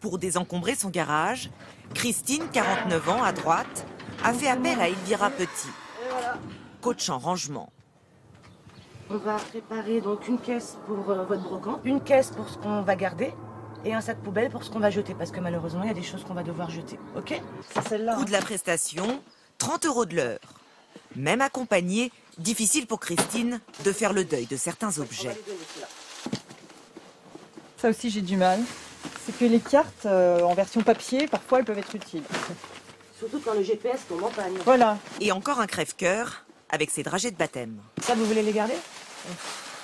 Pour désencombrer son garage, Christine, 49 ans, à droite, a fait appel à Elvira Petit, coach en rangement. On va préparer donc une caisse pour votre brocante, une caisse pour ce qu'on va garder et un sac poubelle pour ce qu'on va jeter. Parce que malheureusement, il y a des choses qu'on va devoir jeter. Ok? C'est celle-là. Coût de la prestation, 30 € de l'heure. Même accompagnée, difficile pour Christine de faire le deuil de certains objets. Ça aussi, j'ai du mal. C'est que les cartes en version papier, parfois, elles peuvent être utiles. Surtout quand le GPS tombe en panne. Voilà. Et encore un crève-cœur avec ses dragées de baptême. Ça, vous voulez les garder?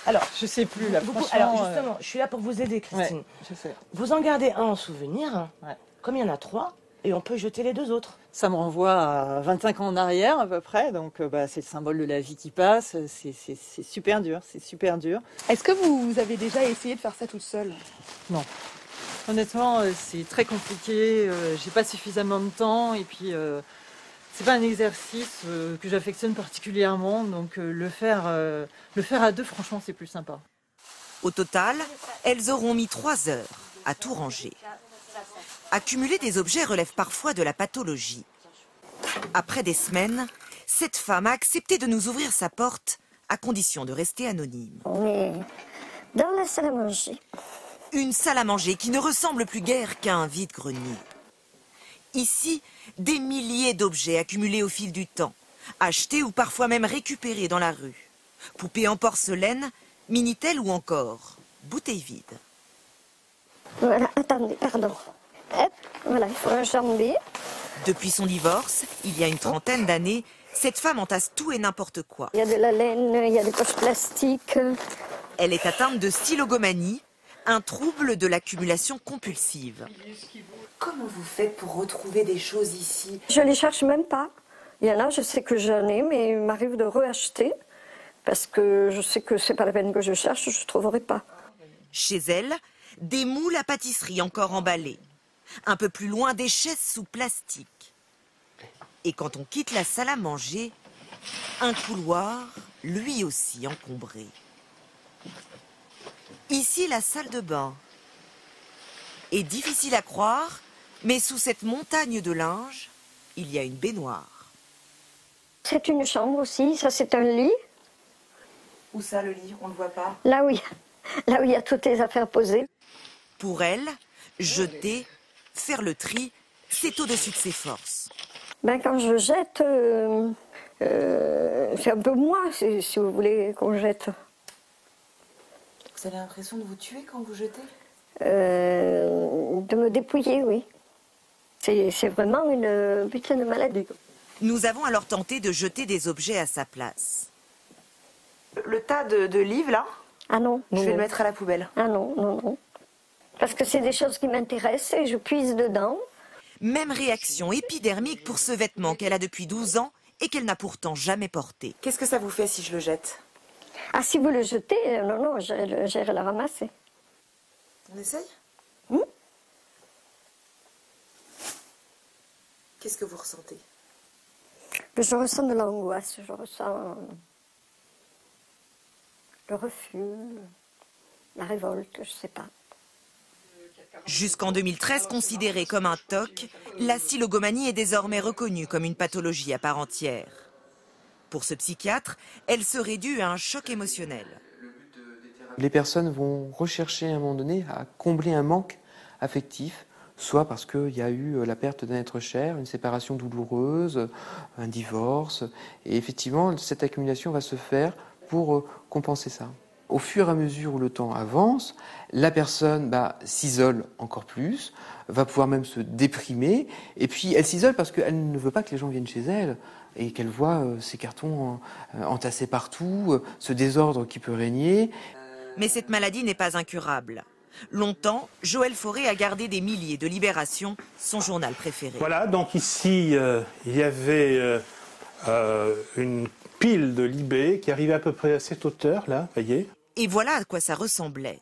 Alors, je sais plus, là, franchement... Alors, justement, je suis là pour vous aider, Christine. Ouais, je sais. Vous en gardez un en souvenir, Ouais. comme il y en a 3, et on peut jeter les 2 autres. Ça me renvoie à 25 ans en arrière, à peu près. Donc, c'est le symbole de la vie qui passe. C'est super dur, c'est super dur. Est-ce que vous avez déjà essayé de faire ça toute seule? Non. Honnêtement, c'est très compliqué. J'ai pas suffisamment de temps. Et puis, c'est pas un exercice que j'affectionne particulièrement. Donc, le faire à deux, franchement, c'est plus sympa. Au total, elles auront mis 3 heures à tout ranger. Accumuler des objets relève parfois de la pathologie. Après des semaines, cette femme a accepté de nous ouvrir sa porte à condition de rester anonyme. On est dans la salle à manger. Une salle à manger qui ne ressemble plus guère qu'à un vide-grenier. Ici, des milliers d'objets accumulés au fil du temps, achetés ou parfois même récupérés dans la rue. Poupées en porcelaine, Minitel ou encore bouteilles vides. Voilà, attendez, pardon. Hop, voilà, il faut enjamber. Depuis son divorce, il y a une trentaine d'années, cette femme entasse tout et n'importe quoi. Il y a de la laine, il y a des poches plastiques. Elle est atteinte de stylogomanie, un trouble de l'accumulation compulsive. Comment vous faites pour retrouver des choses ici? Je les cherche même pas. Il y en a, je sais que j'en ai, mais il m'arrive de reacheter parce que je sais que c'est pas la peine que je cherche, je ne trouverai pas. Chez elle, des moules à pâtisserie encore emballés. Un peu plus loin, des chaises sous plastique. Et quand on quitte la salle à manger, un couloir, lui aussi encombré. Ici, la salle de bain. Et difficile à croire, mais sous cette montagne de linge, il y a une baignoire. C'est une chambre aussi, ça c'est un lit. Où ça, le lit? On ne le voit pas. Là où il y a toutes les affaires posées. Pour elle, jeter, faire le tri, c'est au-dessus de ses forces. Ben, quand je jette, c'est un peu moi, si vous voulez qu'on jette. Vous avez l'impression de vous tuer quand vous jetez? De me dépouiller, oui. C'est vraiment une putain de maladie. Nous avons alors tenté de jeter des objets à sa place. Le tas de livres, là, Ah non, je vais non. le mettre à la poubelle. Ah non, non, non. Parce que c'est des choses qui m'intéressent et je puise dedans. Même réaction épidermique pour ce vêtement qu'elle a depuis 12 ans et qu'elle n'a pourtant jamais porté. Qu'est-ce que ça vous fait si je le jette? Ah, si vous le jetez, non, non, j'irai le ramasser. On essaye? Qu'est-ce que vous ressentez? Je ressens de l'angoisse, je ressens le refus, la révolte, je sais pas. Jusqu'en 2013 considérée comme un TOC, la stylogomanie est désormais reconnue comme une pathologie à part entière. Pour ce psychiatre, elle serait due à un choc émotionnel. Les personnes vont rechercher à un moment donné à combler un manque affectif, soit parce qu'il y a eu la perte d'un être cher, une séparation douloureuse, un divorce. Et effectivement, cette accumulation va se faire pour compenser ça. Au fur et à mesure où le temps avance, la personne s'isole encore plus, va pouvoir même se déprimer, et puis elle s'isole parce qu'elle ne veut pas que les gens viennent chez elle, et qu'elle voit ces cartons entassés partout, ce désordre qui peut régner. Mais cette maladie n'est pas incurable. Longtemps, Joël Fauré a gardé des milliers de Libération, son journal préféré. Voilà, donc ici, il y avait une pile de Libé qui arrivait à peu près à cette hauteur, là, voyez. Et voilà à quoi ça ressemblait.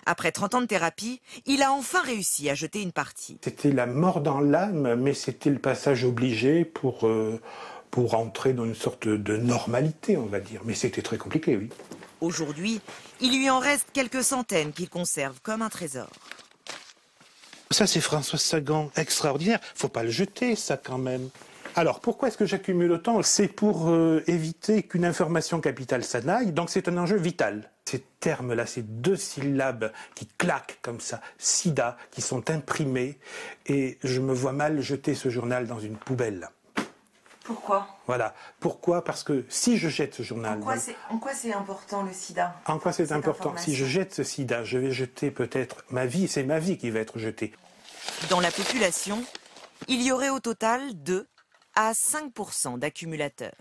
Après 30 ans de thérapie, il a enfin réussi à jeter une partie. C'était la mort dans l'âme, mais c'était le passage obligé pour entrer dans une sorte de normalité, on va dire. Mais c'était très compliqué, oui. Aujourd'hui, il lui en reste quelques centaines qu'il conserve comme un trésor. Ça, c'est François Sagan, extraordinaire. Faut pas le jeter, ça, quand même. Alors, pourquoi est-ce que j'accumule autant? C'est pour éviter qu'une information capitale s'en aille, donc c'est un enjeu vital. Ces termes-là, ces 2 syllabes qui claquent comme ça, sida, qui sont imprimés, et je me vois mal jeter ce journal dans une poubelle. Pourquoi? Voilà. Pourquoi? Parce que si je jette ce journal... En quoi c'est important le sida? En quoi c'est cette important? information. Si je jette ce sida, je vais jeter peut-être ma vie, c'est ma vie qui va être jetée. Dans la population, il y aurait au total 2 à 5% d'accumulateurs.